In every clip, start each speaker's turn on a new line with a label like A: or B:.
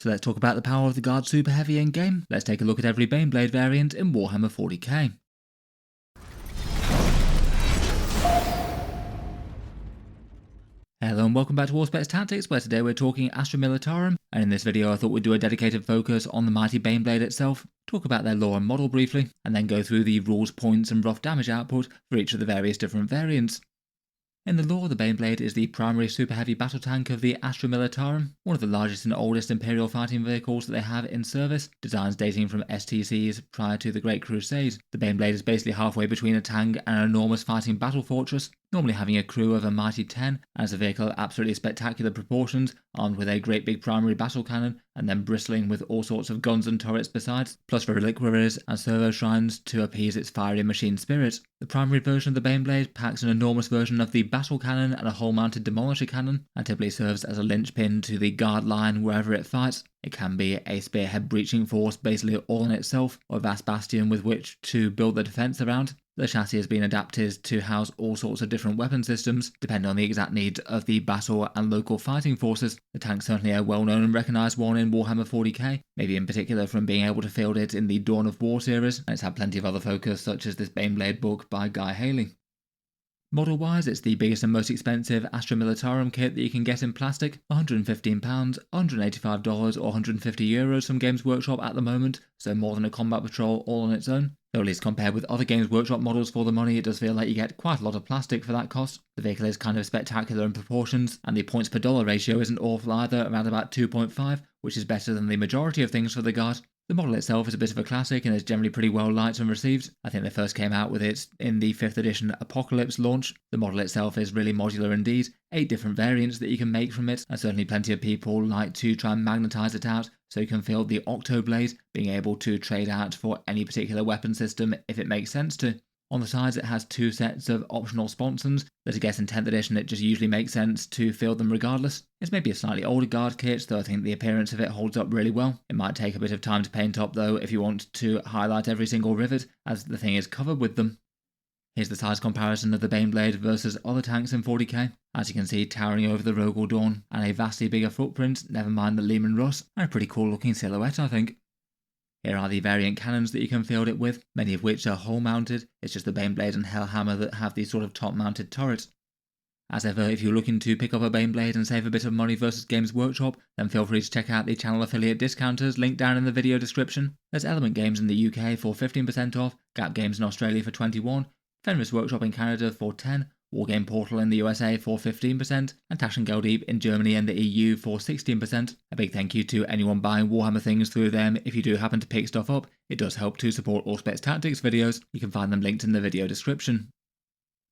A: So let's talk about the power of the Guard Super Heavy in game. Let's take a look at every Baneblade variant in Warhammer 40k. Hello and welcome back to Auspex Tactics, where today we're talking Astra Militarum, and in this video I thought we'd do a dedicated focus on the mighty Baneblade itself, talk about their lore and model briefly, and then go through the rules, points and rough damage output for each of the various different variants. In the lore, the Baneblade is the primary super heavy battle tank of the Astra Militarum, one of the largest and oldest Imperial fighting vehicles that they have in service, designs dating from STCs prior to the Great Crusade. The Baneblade is basically halfway between a tank and an enormous fighting battle fortress, normally having a crew of a mighty 10, as a vehicle of absolutely spectacular proportions, armed with a great big primary battle cannon, and then bristling with all sorts of guns and turrets besides, plus reliquaries and servo shrines to appease its fiery machine spirit. The primary version of the Baneblade packs an enormous version of the battle cannon and a hull-mounted demolisher cannon, and typically serves as a linchpin to the guard line wherever it fights. It can be a spearhead breaching force basically all in itself, or a vast bastion with which to build the defence around. The chassis has been adapted to house all sorts of different weapon systems, depending on the exact needs of the battle and local fighting forces. The tank's certainly a well-known and recognised one in Warhammer 40k, maybe in particular from being able to field it in the Dawn of War series, and it's had plenty of other focus such as this Baneblade book by Guy Haley. Model-wise, it's the biggest and most expensive Astra Militarum kit that you can get in plastic, £115, $185 or €150 from Games Workshop at the moment, so more than a combat patrol all on its own. Though at least compared with other Games Workshop models for the money, it does feel like you get quite a lot of plastic for that cost. The vehicle is kind of spectacular in proportions, and the points per dollar ratio isn't awful either, around about 2.5, which is better than the majority of things for the Guard. The model itself is a bit of a classic and is generally pretty well liked and received. I think they first came out with it in the 5th edition Apocalypse launch. The model itself is really modular indeed, 8 different variants that you can make from it, and certainly plenty of people like to try and magnetize it out so you can field the Octoblade, being able to trade out for any particular weapon system if it makes sense to. On the sides it has 2 sets of optional sponsons that I guess in 10th edition it just usually makes sense to field them regardless. It's maybe a slightly older Guard kit, though I think the appearance of it holds up really well. It might take a bit of time to paint up though if you want to highlight every single rivet, as the thing is covered with them. Here's the size comparison of the Baneblade versus other tanks in 40k. As you can see, towering over the Rogel Dawn and a vastly bigger footprint, never mind the Lehman Russ, and a pretty cool looking silhouette I think. Here are the variant cannons that you can field it with, many of which are hull mounted. It's just the Baneblade and Hellhammer that have these sort of top mounted turrets. As ever, if you're looking to pick up a Baneblade and save a bit of money versus Games Workshop, then feel free to check out the channel affiliate discounters linked down in the video description. There's Element Games in the UK for 15% off, Gap Games in Australia for 21%, Fenris Workshop in Canada for 10%, Wargame Portal in the USA for 15%, and Tash and Geldeep in Germany and the EU for 16%. A big thank you to anyone buying Warhammer things through them. If you do happen to pick stuff up, it does help to support Auspex Tactics videos. You can find them linked in the video description.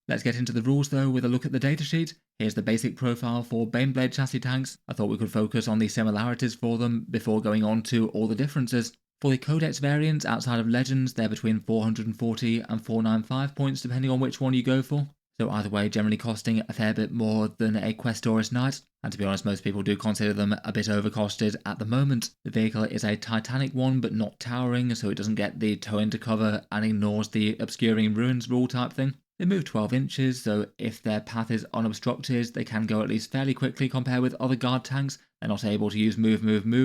A: Let's get into the rules though with a look at the datasheet. Here's the basic profile for Baneblade chassis tanks. I thought we could focus on the similarities for them before going on to all the differences. For the Codex variants outside of Legends, they're between 440 and 495 points depending on which one you go for. So either way, generally costing a fair bit more than a Questoris Knight, and to be honest most people do consider them a bit overcosted at the moment. The vehicle is a Titanic one but not towering, so it doesn't get the toe into cover and ignores the obscuring ruins rule type thing. They move 12 inches, so if their path is unobstructed they can go at least fairly quickly compared with other Guard tanks. They're not able to use move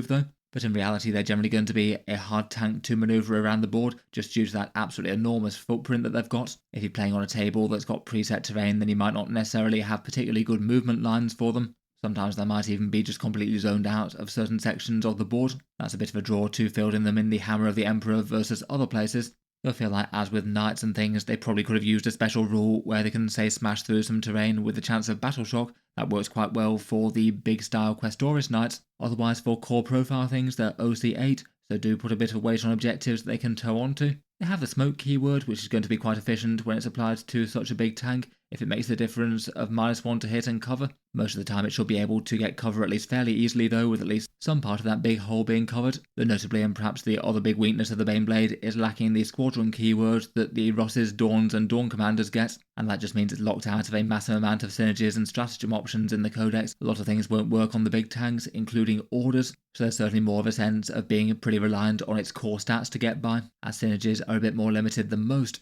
A: though. But in reality they're generally going to be a hard tank to manoeuvre around the board just due to that absolutely enormous footprint that they've got. If you're playing on a table that's got preset terrain then you might not necessarily have particularly good movement lines for them. Sometimes they might even be just completely zoned out of certain sections of the board. That's a bit of a draw to fielding them in the Hammer of the Emperor versus other places. I feel like, as with knights and things, they probably could have used a special rule where they can, say, smash through some terrain with the chance of battle shock. That works quite well for the big style Questoris knights. Otherwise, for core profile things, they're OC8, so do put a bit of weight on objectives that they can tow onto. They have the smoke keyword, which is going to be quite efficient when it's applied to such a big tank, if it makes the difference of -1 to hit and cover. Most of the time it should be able to get cover at least fairly easily though, with at least some part of that big hole being covered. Though notably, and perhaps the other big weakness of the Baneblade, is lacking the squadron keyword that the Rosses, Dawns and Dawn commanders get, and that just means it's locked out of a massive amount of synergies and stratagem options in the Codex. A lot of things won't work on the big tanks, including orders, so there's certainly more of a sense of being pretty reliant on its core stats to get by, as synergies are a bit more limited than most.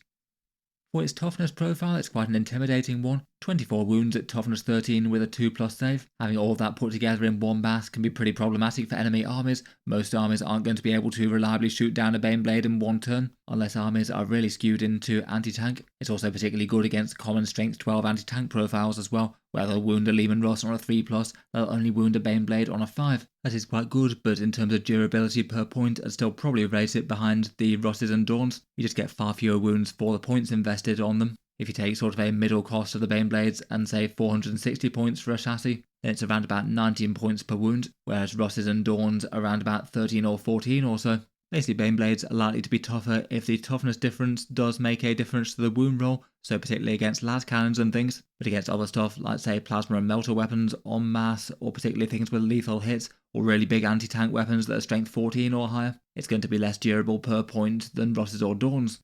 A: For its toughness profile, it's quite an intimidating one. 24 wounds at toughness 13 with a 2+ save. Having all of that put together in one mass can be pretty problematic for enemy armies. Most armies aren't going to be able to reliably shoot down a Baneblade in one turn, unless armies are really skewed into anti-tank. It's also particularly good against common strength 12 anti-tank profiles as well, where they'll wound a Leman Russ on a 3+, they'll only wound a Baneblade on a 5. That is quite good, but in terms of durability per point, I'd still probably rate it behind the Russes and Dawns. You just get far fewer wounds for the points invested on them. If you take sort of a middle cost of the Baneblades and say 460 points for a chassis, then it's around about 19 points per wound, whereas Russes and Dawns are around about 13 or 14 or so. Basically, Baneblades are likely to be tougher if the toughness difference does make a difference to the wound roll, so particularly against las cannons and things, but against other stuff like say plasma and melter weapons en masse, or particularly things with lethal hits, or really big anti-tank weapons that are strength 14 or higher, it's going to be less durable per point than Russes or Dawns.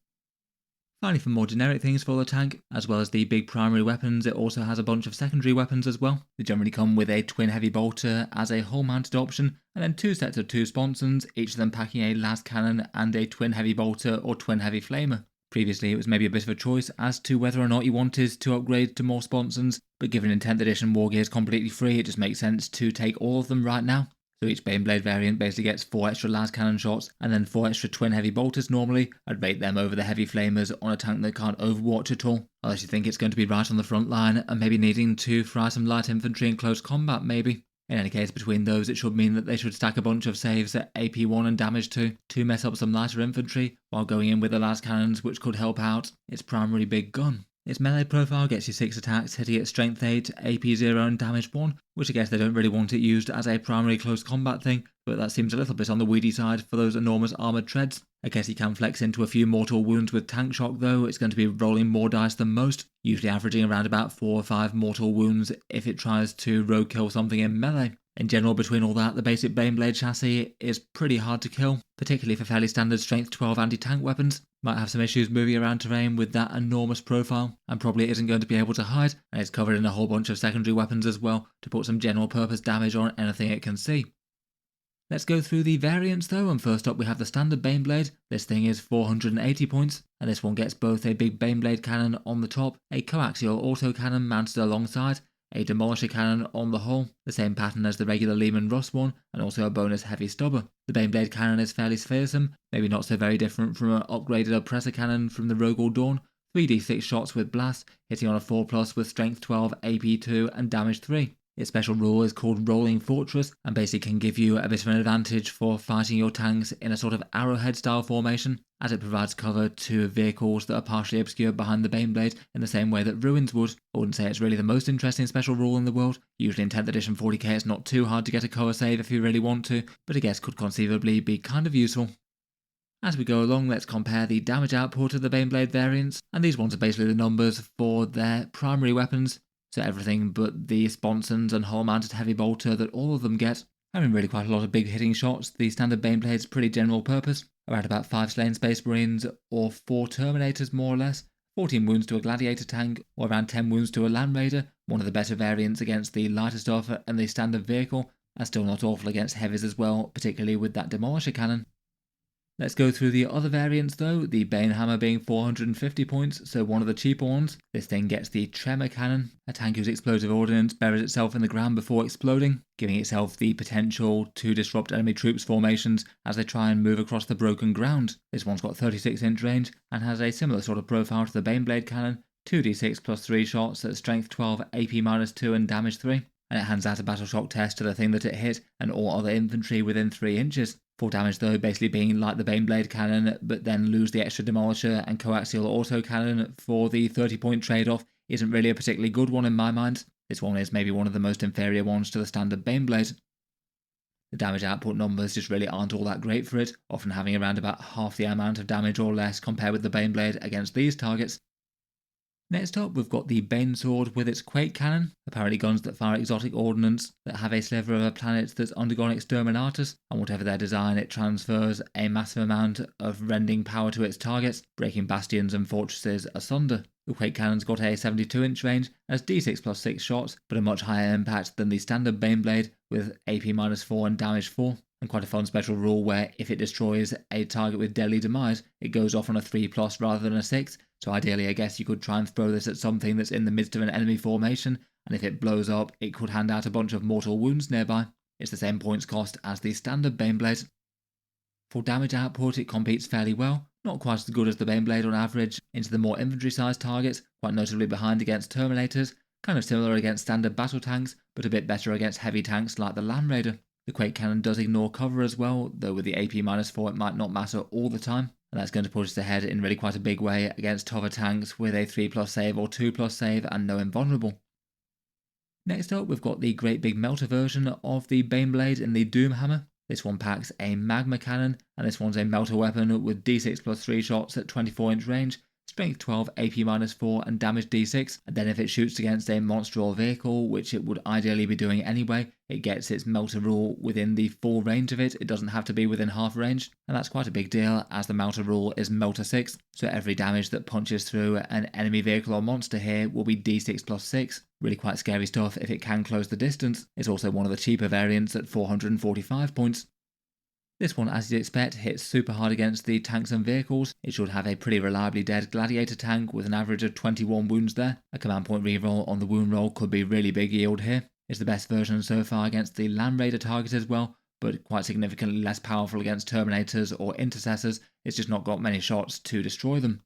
A: Finally, for more generic things for the tank, as well as the big primary weapons, it also has a bunch of secondary weapons as well. They generally come with a twin heavy bolter as a hull mounted option, and then 2 sets of 2 sponsons, each of them packing a las cannon and a twin heavy bolter or twin heavy flamer. Previously, it was maybe a bit of a choice as to whether or not you wanted to upgrade to more sponsons, but given in 10th edition Wargear is completely free, it just makes sense to take all of them right now. So each Baneblade variant basically gets 4 extra las cannon shots and then 4 extra twin heavy bolters normally. I'd rate them over the heavy flamers on a tank that can't overwatch at all, unless you think it's going to be right on the front line and maybe needing to fry some light infantry in close combat maybe. In any case, between those it should mean that they should stack a bunch of saves at AP 1 and damage 2 to mess up some lighter infantry, while going in with the las cannons which could help out its primary big gun. Its melee profile gets you 6 attacks, hitting at strength 8, AP 0 and damage 1, which I guess they don't really want it used as a primary close combat thing, but that seems a little bit on the weedy side for those enormous armoured treads. I guess you can flex into a few mortal wounds with tank shock though, it's going to be rolling more dice than most, usually averaging around about 4 or 5 mortal wounds if it tries to roadkill something in melee. In general, between all that, the basic Baneblade chassis is pretty hard to kill, particularly for fairly standard strength 12 anti-tank weapons. Might have some issues moving around terrain with that enormous profile, and probably isn't going to be able to hide, and it's covered in a whole bunch of secondary weapons as well, to put some general purpose damage on anything it can see. Let's go through the variants though, and first up we have the standard Baneblade. This thing is 480 points, and this one gets both a big Baneblade cannon on the top, a coaxial autocannon mounted alongside, a demolisher cannon on the hull, the same pattern as the regular Leman Russ one, and also a bonus heavy stubber. The Baneblade cannon is fairly fearsome, maybe not so very different from an upgraded oppressor cannon from the Rogue or Dawn. 3d6 shots with blast, hitting on a 4+ with strength 12, AP 2 and damage 3. Its special rule is called Rolling Fortress, and basically can give you a bit of an advantage for fighting your tanks in a sort of arrowhead style formation, as it provides cover to vehicles that are partially obscured behind the Baneblade in the same way that Ruins would. I wouldn't say it's really the most interesting special rule in the world. Usually in 10th edition 40k it's not too hard to get a cover save if you really want to, but I guess could conceivably be kind of useful. As we go along, let's compare the damage output of the Baneblade variants, and these ones are basically the numbers for their primary weapons. So everything but the sponsons and hull-mounted heavy bolter that all of them get. Having really quite a lot of big hitting shots, the standard Baneblade's pretty general purpose. Around about 5 slain Space Marines or 4 Terminators more or less. 14 wounds to a Gladiator tank or around 10 wounds to a Land Raider. One of the better variants against the lighter stuff and the standard vehicle. And still not awful against heavies as well, particularly with that Demolisher cannon. Let's go through the other variants though, the Banehammer being 450 points, so one of the cheaper ones. This thing gets the Tremor Cannon, a tank whose explosive ordnance buries itself in the ground before exploding, giving itself the potential to disrupt enemy troops' formations as they try and move across the broken ground. This one's got 36-inch range and has a similar sort of profile to the Baneblade cannon, 2d6 plus 3 shots at strength 12, AP minus 2 and damage 3. And it hands out a battle shock test to the thing that it hit and all other infantry within 3 inches. Full damage though basically being like the Baneblade cannon, but then lose the extra Demolisher and coaxial autocannon for the 30-point trade-off isn't really a particularly good one in my mind. This one is maybe one of the most inferior ones to the standard Baneblade. The damage output numbers just really aren't all that great for it, often having around about half the amount of damage or less compared with the Baneblade against these targets. Next up, we've got the Banesword with its Quake Cannon, apparently guns that fire exotic ordnance that have a sliver of a planet that's undergone exterminatus, and whatever their design, it transfers a massive amount of rending power to its targets, breaking bastions and fortresses asunder. The Quake Cannon's got a 72-inch range, has d6 plus 6 shots, but a much higher impact than the standard Baneblade, with AP minus 4 and damage 4. And quite a fun special rule where if it destroys a target with deadly demise, it goes off on a 3+ rather than a 6, so ideally I guess you could try and throw this at something that's in the midst of an enemy formation, and if it blows up, it could hand out a bunch of mortal wounds nearby. It's the same points cost as the standard Baneblade. For damage output, it competes fairly well, not quite as good as the Baneblade on average, into the more infantry-sized targets, quite notably behind against Terminators, kind of similar against standard battle tanks, but a bit better against heavy tanks like the Land Raider. The Quake Cannon does ignore cover as well, though with the AP-4 it might not matter all the time, and that's going to push us ahead in really quite a big way against tougher tanks with a 3+ save or 2+ save and no invulnerable. Next up, we've got the great big melter version of the Baneblade in the Doomhammer. This one packs a magma cannon, and this one's a melter weapon with d6 plus 3 shots at 24-inch range, strength 12, AP-4, and damage d6, and then if it shoots against a monster or vehicle, which it would ideally be doing anyway, it gets its melter rule within the full range of it. It doesn't have to be within half range, and that's quite a big deal as the melter rule is melter 6, so every damage that punches through an enemy vehicle or monster here will be d6 plus 6. Really quite scary stuff if it can close the distance. It's also one of the cheaper variants at 445 points. This one, as you'd expect, hits super hard against the tanks and vehicles. It should have a pretty reliably dead gladiator tank with an average of 21 wounds there. A command point reroll on the wound roll could be really big yield here. It's the best version so far against the Land Raider target as well, but quite significantly less powerful against Terminators or Intercessors. It's just not got many shots to destroy them.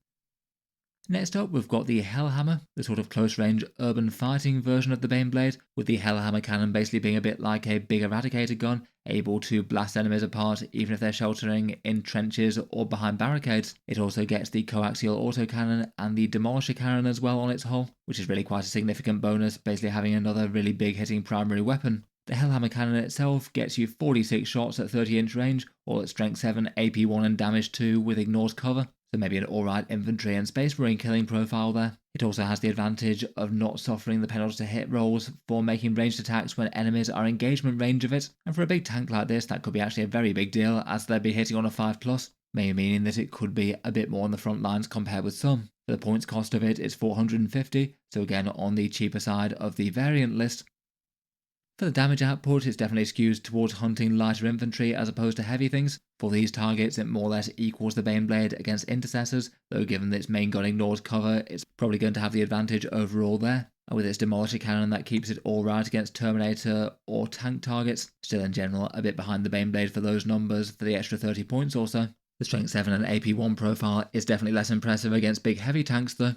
A: Next up, we've got the Hellhammer, the sort of close-range urban fighting version of the Baneblade, with the Hellhammer cannon basically being a bit like a big eradicator gun, able to blast enemies apart even if they're sheltering in trenches or behind barricades. It also gets the coaxial autocannon and the demolisher cannon as well on its hull, which is really quite a significant bonus, basically having another really big hitting primary weapon. The Hellhammer cannon itself gets you 46 shots at 30-inch range, all at strength 7, AP1 and damage 2 with ignores cover. So maybe an alright infantry and space marine killing profile there. It also has the advantage of not suffering the penalty to hit rolls for making ranged attacks when enemies are engagement range of it, and for a big tank like this that could be actually a very big deal as they'd be hitting on a 5+, maybe meaning that it could be a bit more on the front lines compared with some. For the points cost of it, it's 450, so again on the cheaper side of the variant list. For the damage output, it's definitely skewed towards hunting lighter infantry as opposed to heavy things. For these targets, it more or less equals the Baneblade against Intercessors, though given that its main gun ignores cover, it's probably going to have the advantage overall there. And with its demolisher cannon, that keeps it alright against Terminator or tank targets, still in general a bit behind the Baneblade for those numbers for the extra 30 points or so. The strength 7 and AP1 profile is definitely less impressive against big heavy tanks though.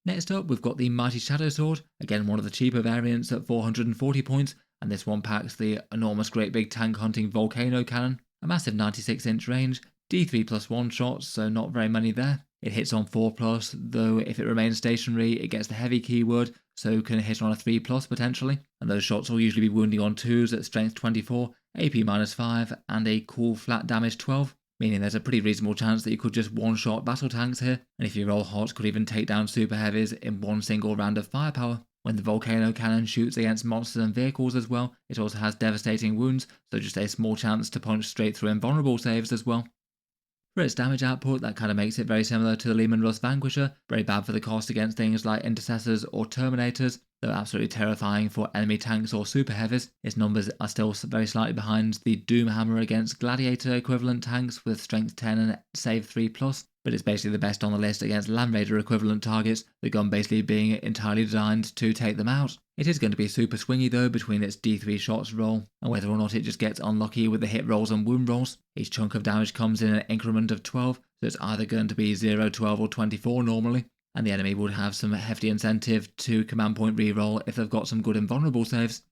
A: Next up, we've got the Mighty Shadowsword, again one of the cheaper variants at 440 points, and this one packs the enormous great big tank hunting volcano cannon, a massive 96-inch range, D3 plus 1 shots, so not very many there. It hits on 4+, though if it remains stationary, it gets the heavy keyword, so can hit on a 3+ potentially, and those shots will usually be wounding on 2s at strength 24, AP-5, and a cool flat damage 12. Meaning there's a pretty reasonable chance that you could just one-shot battle tanks here, and if you roll hot, could even take down super heavies in one single round of firepower. When the volcano cannon shoots against monsters and vehicles as well, it also has devastating wounds, so just a small chance to punch straight through invulnerable saves as well. For its damage output, that kind of makes it very similar to the Lehman Russ Vanquisher, very bad for the cost against things like Intercessors or Terminators, though absolutely terrifying for enemy tanks or super heavies. Its numbers are still very slightly behind the Doomhammer against Gladiator equivalent tanks with strength 10 and save 3+, but it's basically the best on the list against Land Raider equivalent targets, the gun basically being entirely designed to take them out. It is going to be super swingy though between its D3 shots roll and whether or not it just gets unlucky with the hit rolls and wound rolls. Each chunk of damage comes in an increment of 12, so it's either going to be 0, 12 or 24 normally, and the enemy would have some hefty incentive to command point reroll if they've got some good invulnerable saves.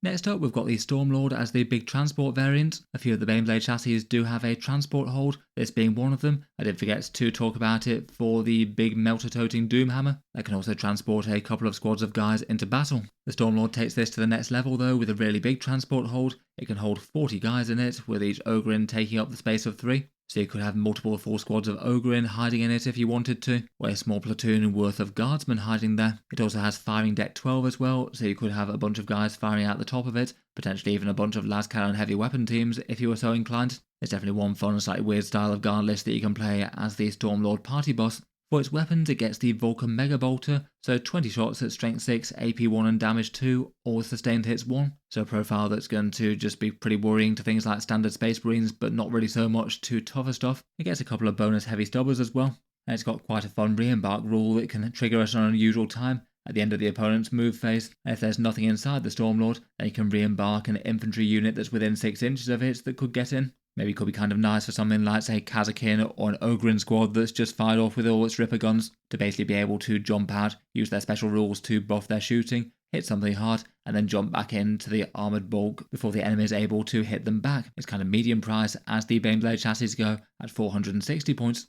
A: Next up, we've got the Stormlord as the big transport variant. A few of the Baneblade chassis do have a transport hold, this being one of them. I did forget to talk about it for the big melter-toting Doomhammer that can also transport a couple of squads of guys into battle. The Stormlord takes this to the next level though with a really big transport hold. It can hold 40 guys in it, with each Ogrin taking up the space of 3. So you could have multiple full squads of Ogrin hiding in it if you wanted to, or a small platoon worth of guardsmen hiding there. It also has firing deck 12 as well, so you could have a bunch of guys firing out the top of it, potentially even a bunch of lascannon heavy weapon teams if you were so inclined. It's definitely one fun, slightly weird style of guard list that you can play as the Stormlord party boss. For its weapons, it gets the Vulcan Mega Bolter, so 20 shots at strength 6, AP1 and damage 2, or sustained hits 1. So a profile that's going to just be pretty worrying to things like standard Space Marines, but not really so much to tougher stuff. It gets a couple of bonus heavy stubbers as well. and it's got quite a fun re-embark rule that can trigger at an unusual time at the end of the opponent's move phase, and if there's nothing inside the Stormlord, then you can re-embark an infantry unit that's within 6 inches of it that could get in. Maybe it could be kind of nice for something like, say, Kazakin or an Ogrin squad that's just fired off with all its Ripper guns to basically be able to jump out, use their special rules to buff their shooting, hit something hard, and then jump back into the armoured bulk before the enemy is able to hit them back. It's kind of medium price as the Baneblade chassis go at 460 points.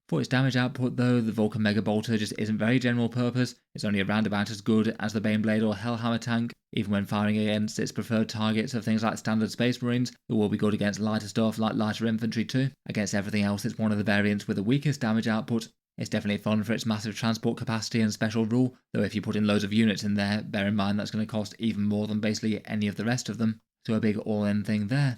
A: For its damage output though, the Vulcan Mega Bolter just isn't very general purpose. It's only around about as good as the Baneblade or Hellhammer tank, even when firing against its preferred targets of things like standard Space Marines. It will be good against lighter stuff like lighter infantry too. Against everything else, it's one of the variants with the weakest damage output. It's definitely fun for its massive transport capacity and special rule, though if you put in loads of units in there, bear in mind that's going to cost even more than basically any of the rest of them, so a big all-in thing there.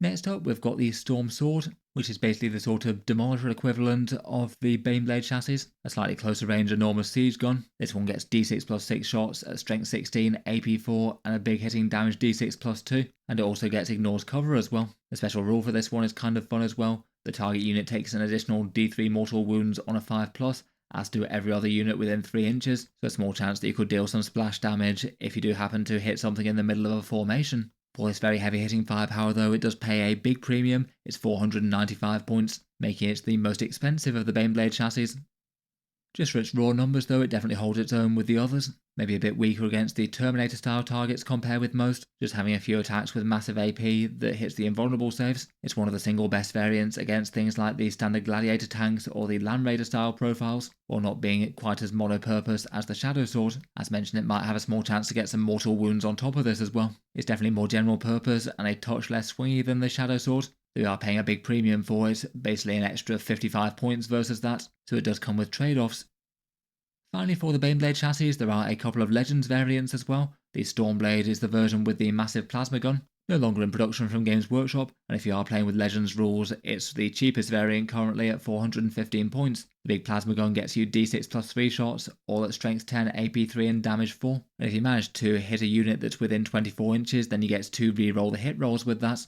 A: Next up, we've got the Stormsword, which is basically the sort of demolisher equivalent of the Baneblade chassis, a slightly closer range enormous siege gun. This one gets d6 plus 6 shots at strength 16, AP 4, and a big hitting damage d6 plus 2, and it also gets ignores cover as well. The special rule for this one is kind of fun as well. The target unit takes an additional d3 mortal wounds on a 5+, as do every other unit within 3 inches, so a small chance that you could deal some splash damage if you do happen to hit something in the middle of a formation. For this very heavy hitting firepower though, it does pay a big premium. It's 495 points, making it the most expensive of the Baneblade chassis. Just for its raw numbers though, it definitely holds its own with the others. Maybe a bit weaker against the Terminator style targets compared with most, just having a few attacks with massive AP that hits the invulnerable saves. It's one of the single best variants against things like the standard Gladiator tanks or the Land Raider style profiles, while not being quite as mono-purpose as the Shadowsword. As mentioned, it might have a small chance to get some mortal wounds on top of this as well. It's definitely more general purpose and a touch less swingy than the Shadowsword. We are paying a big premium for it, basically an extra 55 points versus that, so it does come with trade-offs. Finally, for the Baneblade chassis, there are a couple of Legends variants as well. The Stormblade is the version with the massive plasma gun, no longer in production from Games Workshop, and if you are playing with Legends rules, it's the cheapest variant currently at 415 points. The big plasma gun gets you d6 plus 3 shots, all at strength 10, AP 3 and damage 4. And if you manage to hit a unit that's within 24 inches, then you get to re-roll the hit rolls with that.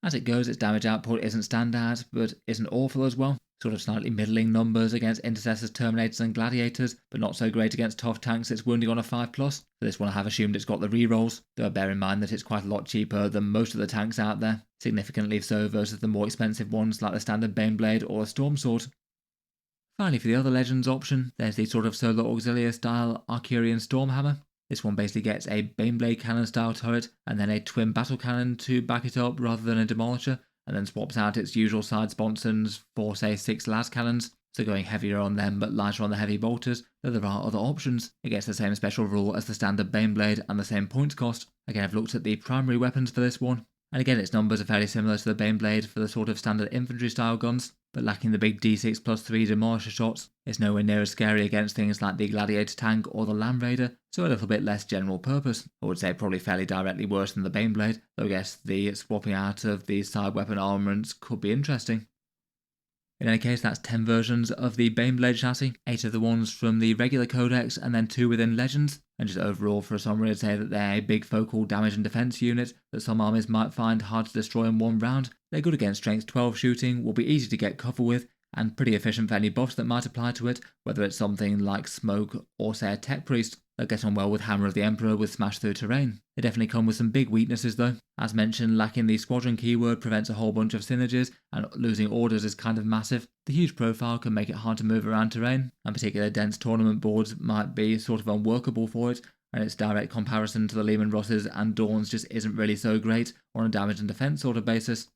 A: As it goes, its damage output isn't standout, but isn't awful as well. Sort of slightly middling numbers against Intercessors, Terminators and Gladiators, but not so great against tough tanks it's wounding on a 5+. For this one I have assumed it's got the rerolls, though bear in mind that it's quite a lot cheaper than most of the tanks out there, significantly so versus the more expensive ones like the standard Baneblade or the Stormsword. Finally, for the other Legends option, there's the sort of solo auxiliary style Arcurian Stormhammer. This one basically gets a Baneblade cannon style turret and then a twin battle cannon to back it up rather than a demolisher, and then swaps out its usual side sponsons for say 6 las cannons, so going heavier on them but lighter on the heavy bolters, though there are other options. It gets the same special rule as the standard Baneblade and the same points cost. Again, I've looked at the primary weapons for this one, and again its numbers are fairly similar to the Baneblade for the sort of standard infantry style guns, but lacking the big d6 plus 3 demolisher shots. It's nowhere near as scary against things like the Gladiator tank or the Land Raider, so a little bit less general purpose. I would say probably fairly directly worse than the Baneblade, though I guess the swapping out of the side weapon armaments could be interesting. In any case, that's 10 versions of the Baneblade chassis, 8 of the ones from the regular Codex and then 2 within Legends, and just overall for a summary I'd say that they're a big focal damage and defense unit that some armies might find hard to destroy in one round. They're good against strength 12 shooting, will be easy to get cover with, and pretty efficient for any buffs that might apply to it, whether it's something like Smoke or say a Tech Priest. They'll get on well with Hammer of the Emperor with Smash Through Terrain. They definitely come with some big weaknesses though. As mentioned, lacking the squadron keyword prevents a whole bunch of synergies, and losing orders is kind of massive. The huge profile can make it hard to move around terrain, and particular dense tournament boards might be sort of unworkable for it, and its direct comparison to the Lehman Russes and Dawns just isn't really so great on a damage and defense sort of basis.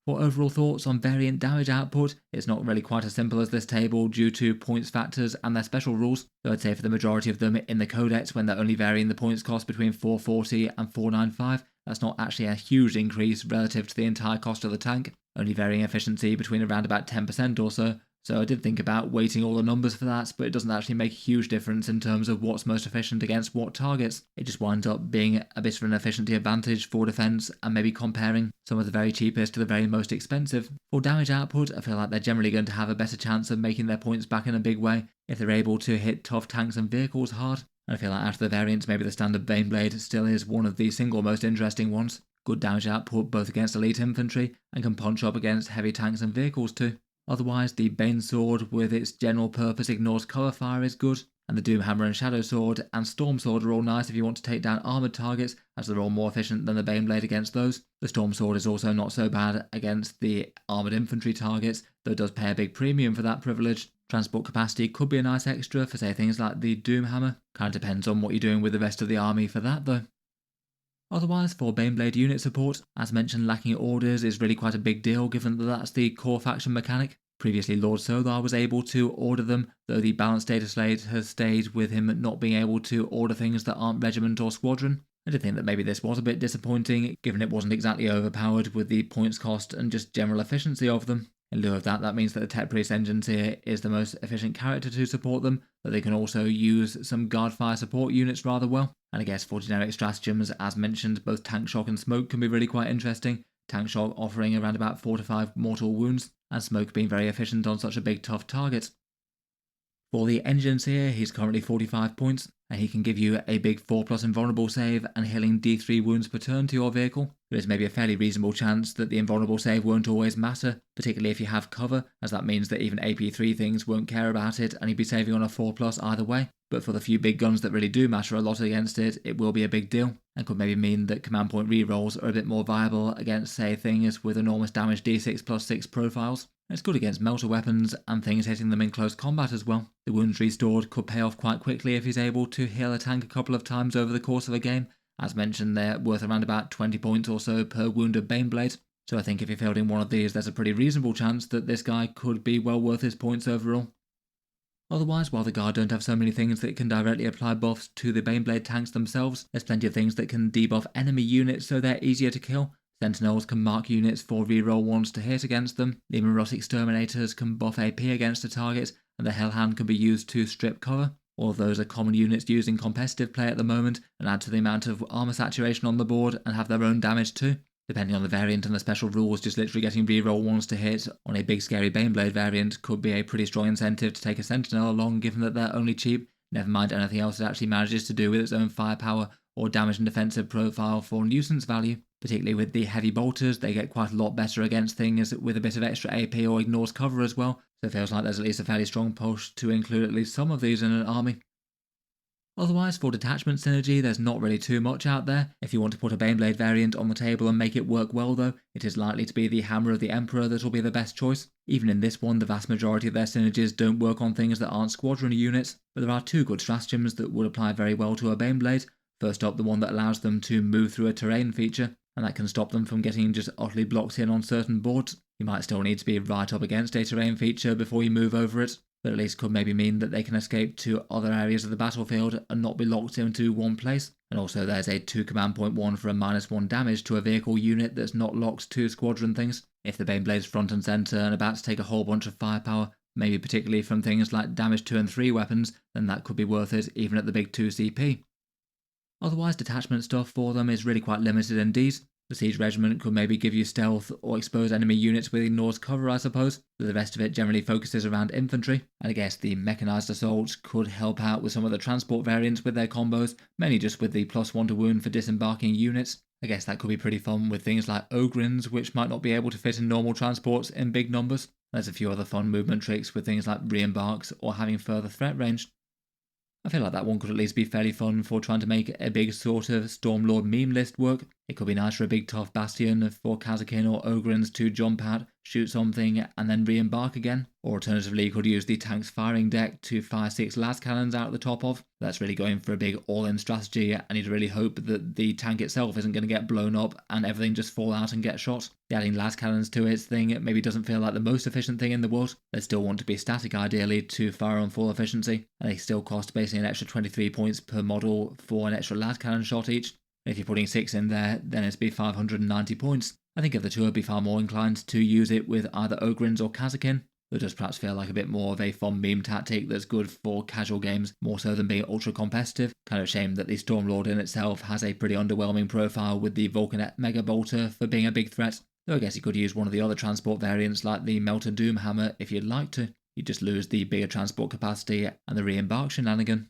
A: For overall thoughts on variant damage output, it's not really quite as simple as this table due to points factors and their special rules, though I'd say for the majority of them in the Codex when they're only varying the points cost between 440 and 495, that's not actually a huge increase relative to the entire cost of the tank, only varying efficiency between around about 10% or so. So I did think about weighting all the numbers for that, but it doesn't actually make a huge difference in terms of what's most efficient against what targets. It just winds up being a bit of an efficiency advantage for defense and maybe comparing some of the very cheapest to the very most expensive. For damage output, I feel like they're generally going to have a better chance of making their points back in a big way if they're able to hit tough tanks and vehicles hard. And I feel like out of the variants, maybe the standard Baneblade still is one of the single most interesting ones. Good damage output both against elite infantry and can punch up against heavy tanks and vehicles too. Otherwise, the Banesword with its general purpose ignores cover fire is good, and the Doomhammer and Shadowsword and Stormsword are all nice if you want to take down armoured targets, as they're all more efficient than the Baneblade against those. The Stormsword is also not so bad against the armoured infantry targets, though it does pay a big premium for that privilege. Transport capacity could be a nice extra for say things like the Doomhammer, kinda depends on what you're doing with the rest of the army for that though. Otherwise, for Baneblade unit support, as mentioned, lacking orders is really quite a big deal given that that's the core faction mechanic. Previously, Lord Solar was able to order them, though the balanced data slate has stayed with him not being able to order things that aren't regiment or squadron. I did think that maybe this was a bit disappointing, given it wasn't exactly overpowered with the points cost and just general efficiency of them. In lieu of that, that means that the Tech Priest Engineer is the most efficient character to support them, but they can also use some guard fire support units rather well. And I guess for generic stratagems, as mentioned, both Tank Shock and Smoke can be really quite interesting. Tank Shock offering around about 4 to 5 mortal wounds, and Smoke being very efficient on such a big tough target. For the Engineer, he's currently 45 points, and he can give you a big 4+ invulnerable save and healing D3 wounds per turn to your vehicle. There is maybe a fairly reasonable chance that the invulnerable save won't always matter, particularly if you have cover, as that means that even AP3 things won't care about it and you'd be saving on a 4+ either way. But for the few big guns that really do matter a lot against it, it will be a big deal, and could maybe mean that command point rerolls are a bit more viable against, say, things with enormous damage D6+6 profiles. It's good against melter weapons and things hitting them in close combat as well. The wounds restored could pay off quite quickly if he's able to heal a tank a couple of times over the course of a game. As mentioned, they're worth around about 20 points or so per wounded Baneblade, so I think if you're fielding one of these, there's a pretty reasonable chance that this guy could be well worth his points overall. Otherwise, while the Guard don't have so many things that can directly apply buffs to the Baneblade tanks themselves, there's plenty of things that can debuff enemy units so they're easier to kill. Sentinels can mark units for reroll ones to hit against them, Leman Russ Exterminators can buff AP against a target, and the Hellhammer can be used to strip cover. All of those are common units used in competitive play at the moment, and add to the amount of armor saturation on the board and have their own damage too. Depending on the variant and the special rules, just literally getting reroll ones to hit on a big scary Baneblade variant could be a pretty strong incentive to take a Sentinel along, given that they're only cheap, never mind anything else it actually manages to do with its own firepower or damage and defensive profile for nuisance value. Particularly with the heavy bolters, they get quite a lot better against things with a bit of extra AP or ignores cover as well, so it feels like there's at least a fairly strong push to include at least some of these in an army. Otherwise, for detachment synergy, there's not really too much out there. If you want to put a Baneblade variant on the table and make it work well though, it is likely to be the Hammer of the Emperor that will be the best choice. Even in this one, the vast majority of their synergies don't work on things that aren't squadron units, but there are two good stratagems that would apply very well to a Baneblade. First up, the one that allows them to move through a terrain feature, and that can stop them from getting just utterly blocked in on certain boards. You might still need to be right up against a terrain feature before you move over it, but at least could maybe mean that they can escape to other areas of the battlefield and not be locked into one place. And also there's a 2 command point 1 for a -1 damage to a vehicle unit that's not locked to squadron things. If the Baneblade's front and centre and about to take a whole bunch of firepower, maybe particularly from things like damage 2 and 3 weapons, then that could be worth it even at the big 2 CP. Otherwise, detachment stuff for them is really quite limited indeed. The Siege Regiment could maybe give you stealth or expose enemy units with ignores cover, I suppose, but the rest of it generally focuses around infantry, and I guess the Mechanized Assault could help out with some of the transport variants with their combos, mainly just with the +1 to wound for disembarking units. I guess that could be pretty fun with things like Ogryns, which might not be able to fit in normal transports in big numbers. There's a few other fun movement tricks with things like re-embarks or having further threat range. I feel like that one could at least be fairly fun for trying to make a big sort of Stormlord meme list work. It could be nice for a big tough bastion for Kazakin or Ogryns to jump out, shoot something, and then re-embark again. Or alternatively, you could use the tank's firing deck to fire 6 las cannons out the top of. That's really going for a big all-in strategy, and you'd really hope that the tank itself isn't going to get blown up and everything just fall out and get shot. Adding las cannons to its thing maybe doesn't feel like the most efficient thing in the world. They still want to be static ideally to fire on full efficiency, and they still cost basically an extra 23 points per model for an extra las cannon shot each. If you're putting 6 in there, then it'd be 590 points. I think of the two, I'd be far more inclined to use it with either Ogryns or Kazakin. It does perhaps feel like a bit more of a fun meme tactic that's good for casual games, more so than being ultra competitive. Kind of a shame that the Stormlord in itself has a pretty underwhelming profile with the Vulcanet Mega Bolter for being a big threat. Though I guess you could use one of the other transport variants like the Melter Doomhammer if you'd like to. You just lose the bigger transport capacity and the re-embark shenanigan.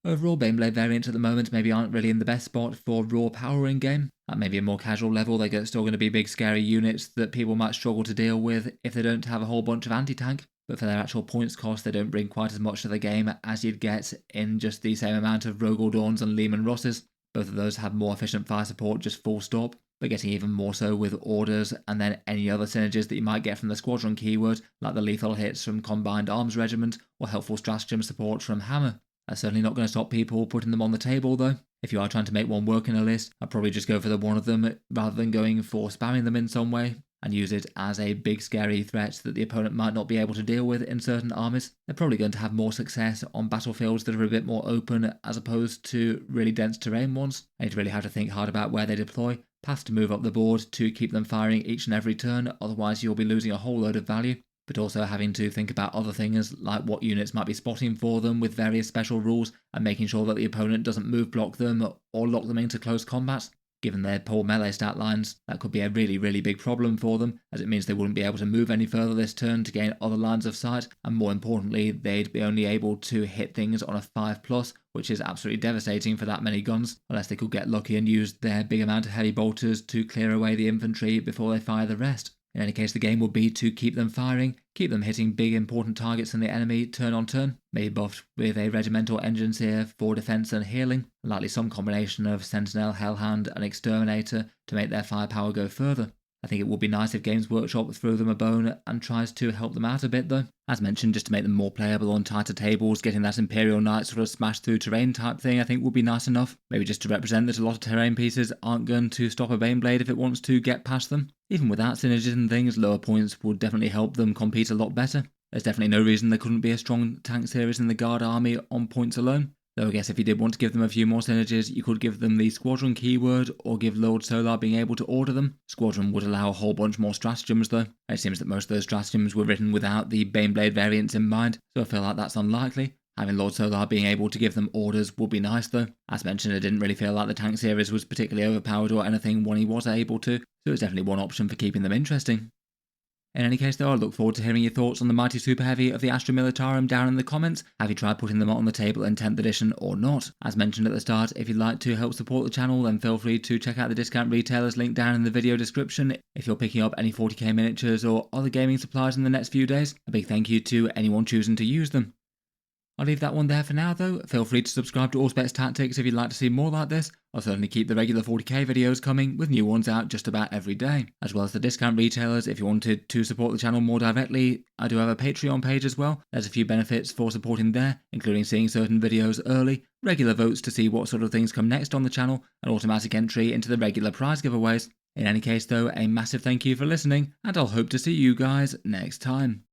A: Overall, Baneblade variants at the moment maybe aren't really in the best spot for raw power in-game. At maybe a more casual level, they're still going to be big scary units that people might struggle to deal with if they don't have a whole bunch of anti-tank, but for their actual points cost they don't bring quite as much to the game as you'd get in just the same amount of Rogel Dawns and Lehman Rosses. Both of those have more efficient fire support, just full stop, but getting even more so with orders and then any other synergies that you might get from the squadron keyword, like the lethal hits from Combined Arms Regiment or helpful stratagem support from Hammer. That's certainly not going to stop people putting them on the table though. If you are trying to make one work in a list, I'd probably just go for the one of them rather than going for spamming them in some way, and use it as a big scary threat that the opponent might not be able to deal with in certain armies. They're probably going to have more success on battlefields that are a bit more open as opposed to really dense terrain ones, and you'd really have to think hard about where they deploy, paths to move up the board to keep them firing each and every turn, otherwise you'll be losing a whole load of value. But also having to think about other things like what units might be spotting for them with various special rules and making sure that the opponent doesn't move block them or lock them into close combat. Given their poor melee stat lines, that could be a really big problem for them, as it means they wouldn't be able to move any further this turn to gain other lines of sight, and more importantly, they'd be only able to hit things on a 5+, which is absolutely devastating for that many guns, unless they could get lucky and use their big amount of heavy bolters to clear away the infantry before they fire the rest. In any case, the game will be to keep them firing, keep them hitting big important targets in the enemy turn on turn, maybe buffed with a regimental engineer for defense and healing, and likely some combination of Sentinel, Hellhound and Exterminator to make their firepower go further. I think it would be nice if Games Workshop threw them a bone and tries to help them out a bit though. As mentioned, just to make them more playable on tighter tables, getting that Imperial Knight sort of smash through terrain type thing I think would be nice enough. Maybe just to represent that a lot of terrain pieces aren't going to stop a Baneblade if it wants to get past them. Even without synergies and things, lower points would definitely help them compete a lot better. There's definitely no reason there couldn't be a strong tank series in the Guard army on points alone. Though I guess if you did want to give them a few more synergies, you could give them the Squadron keyword, or give Lord Solar being able to order them. Squadron would allow a whole bunch more stratagems though. It seems that most of those stratagems were written without the Baneblade variants in mind, so I feel like that's unlikely. Having Lord Solar being able to give them orders would be nice though. As mentioned, I didn't really feel like the tank series was particularly overpowered or anything when he was able to, so it's definitely one option for keeping them interesting. In any case though, I look forward to hearing your thoughts on the Mighty Super Heavy of the Astra Militarum down in the comments. Have you tried putting them on the table in 10th edition or not? As mentioned at the start, if you'd like to help support the channel, then feel free to check out the discount retailers link down in the video description if you're picking up any 40k miniatures or other gaming supplies in the next few days. A big thank you to anyone choosing to use them. I'll leave that one there for now though. Feel free to subscribe to Auspex Tactics if you'd like to see more like this. I'll certainly keep the regular 40k videos coming, with new ones out just about every day. As well as the discount retailers, if you wanted to support the channel more directly, I do have a Patreon page as well. There's a few benefits for supporting there, including seeing certain videos early, regular votes to see what sort of things come next on the channel, and automatic entry into the regular prize giveaways. In any case though, a massive thank you for listening, and I'll hope to see you guys next time.